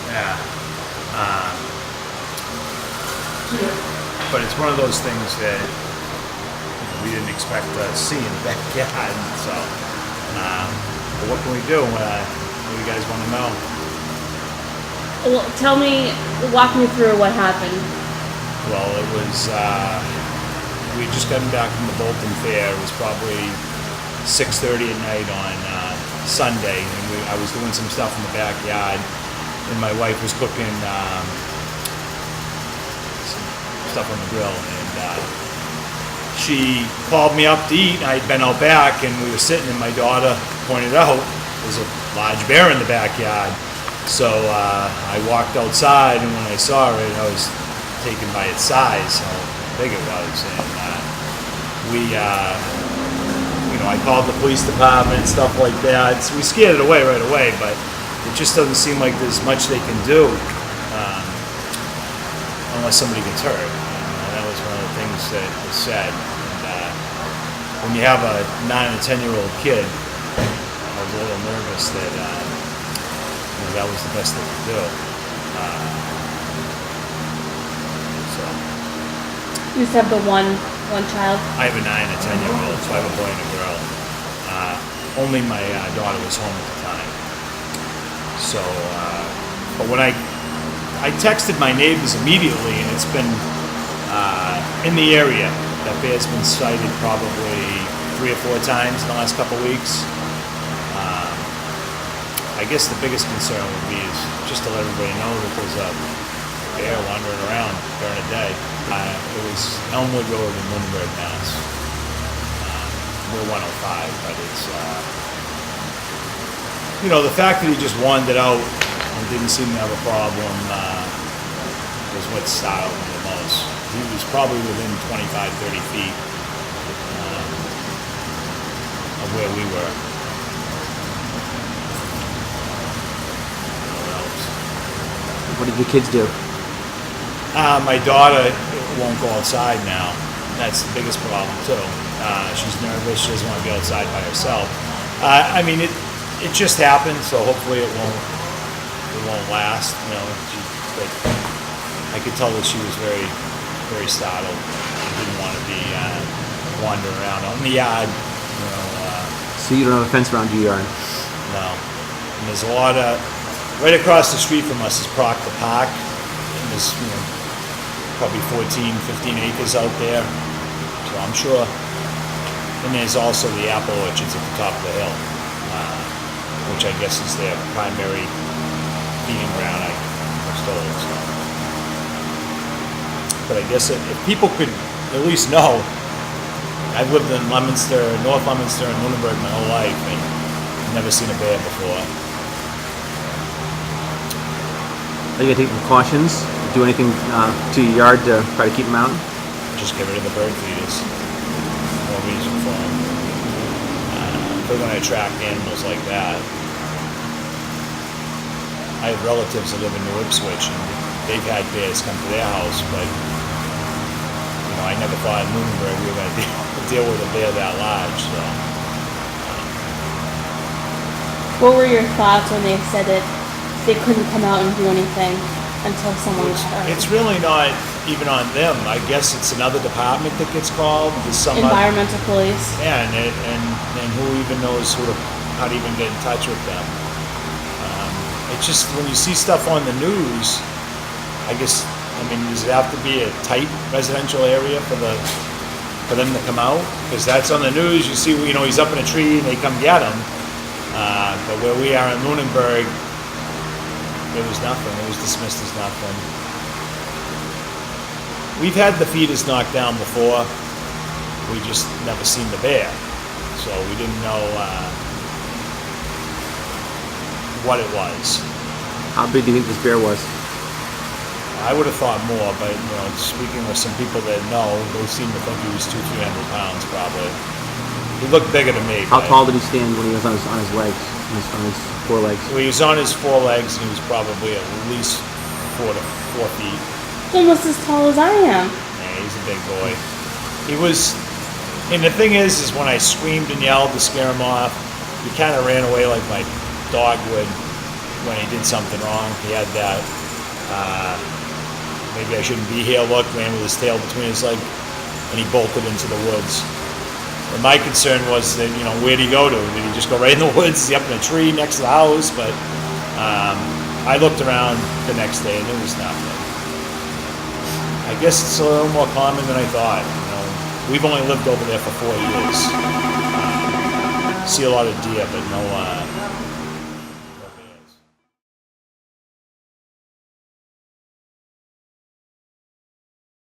Yeah. But it's one of those things that we didn't expect to see in the backyard. So, but what can we do? What do you guys want to know? Well, walk me through what happened. Well, it was, we had just gotten back from the Bolton Fair. It was probably 6:30 at night on Sunday, and I was doing some stuff in the backyard, and my wife was cooking some stuff on the grill, and she called me up to eat. I'd been out back, and we were sitting, and my daughter pointed out there's a large bear in the backyard. So I walked outside, and when I saw it, I was taken by its size, how big it was, and I called the police department and stuff like that. So we scared it away right away, but it just doesn't seem like there's much they can do unless somebody gets hurt. And that was one of the things that was said. And when you have a 9 and 10-year-old kid, I was a little nervous that that was the best they could do. You just have the one child? I have a 9 and 10-year-old, so I have a boy and a girl. Only my daughter was home at the time. So, but when I texted my neighbors immediately, and it's been in the area. That bear's been sighted probably 3 or 4 times in the last couple of weeks. I guess the biggest concern would be is just to let everybody know that there's a bear wandering around during the day. It was Elmwood Road in Lunenburg, Mass. We're 105, but it's, the fact that he just wandered out and didn't seem to have a problem was what startled me the most. He was probably within 25, 30 feet of where we were. What did your kids do? My daughter won't go outside now. That's the biggest problem too. She's nervous. She doesn't want to be outside by herself. It just happened, so hopefully it won't last. But I could tell that she was very, very startled. She didn't want to be wandering around out in the yard. So you don't have a fence around your yard? No. And there's a lot of. Right across the street from us is Proctor Park, and there's probably 14, 15 acres out there, so I'm sure. And there's also the apple orchards at the top of the hill, which I guess is their primary feeding ground, I was told. So. But I guess if people could at least know, I've lived in Leominster, North Leominster, and Lunenburg my whole life, and I've never seen a bear before. Are you going to take precautions? Do anything to your yard to try to keep them out? Just get rid of the bird feeders. No reason for them. If we're going to attract animals like that. I have relatives that live in New Ipswich, and they've had bears come to their house, but I never thought in Lunenburg we were going to deal with a bear that large. So. What were your thoughts when they said that they couldn't come out and do anything until someone was hurt? It's really not even on them. I guess it's another department that gets called. Environmental police. Yeah, and who even knows how to even get in touch with them. It's just when you see stuff on the news, does it have to be a tight residential area for them to come out? Because that's on the news. You see, he's up in a tree and they come get him. But where we are in Lunenburg, it was nothing. It was dismissed as nothing. We've had the feeders knocked down before. We just never seen the bear. So we didn't know what it was. How big do you think this bear was? I would have thought more, but speaking with some people that know, they seem to think he was 200-300 pounds probably. He looked bigger to me. How tall did he stand when he was on his legs, on his forelegs? Well, he was on his forelegs, and he was probably at least 4 feet. Almost as tall as I am. Yeah, he's a big boy. He was, and the thing is when I screamed and yelled to scare him off, he kind of ran away like my dog would when he did something wrong. He had that, maybe I shouldn't be here look, ran with his tail between his legs, and he bolted into the woods. And my concern was that, where'd he go to? Did he just go right in the woods? Is he up in a tree next to the house? But I looked around the next day and there was nothing. I guess it's a little more common than I thought. We've only lived over there for 4 years. See a lot of deer, but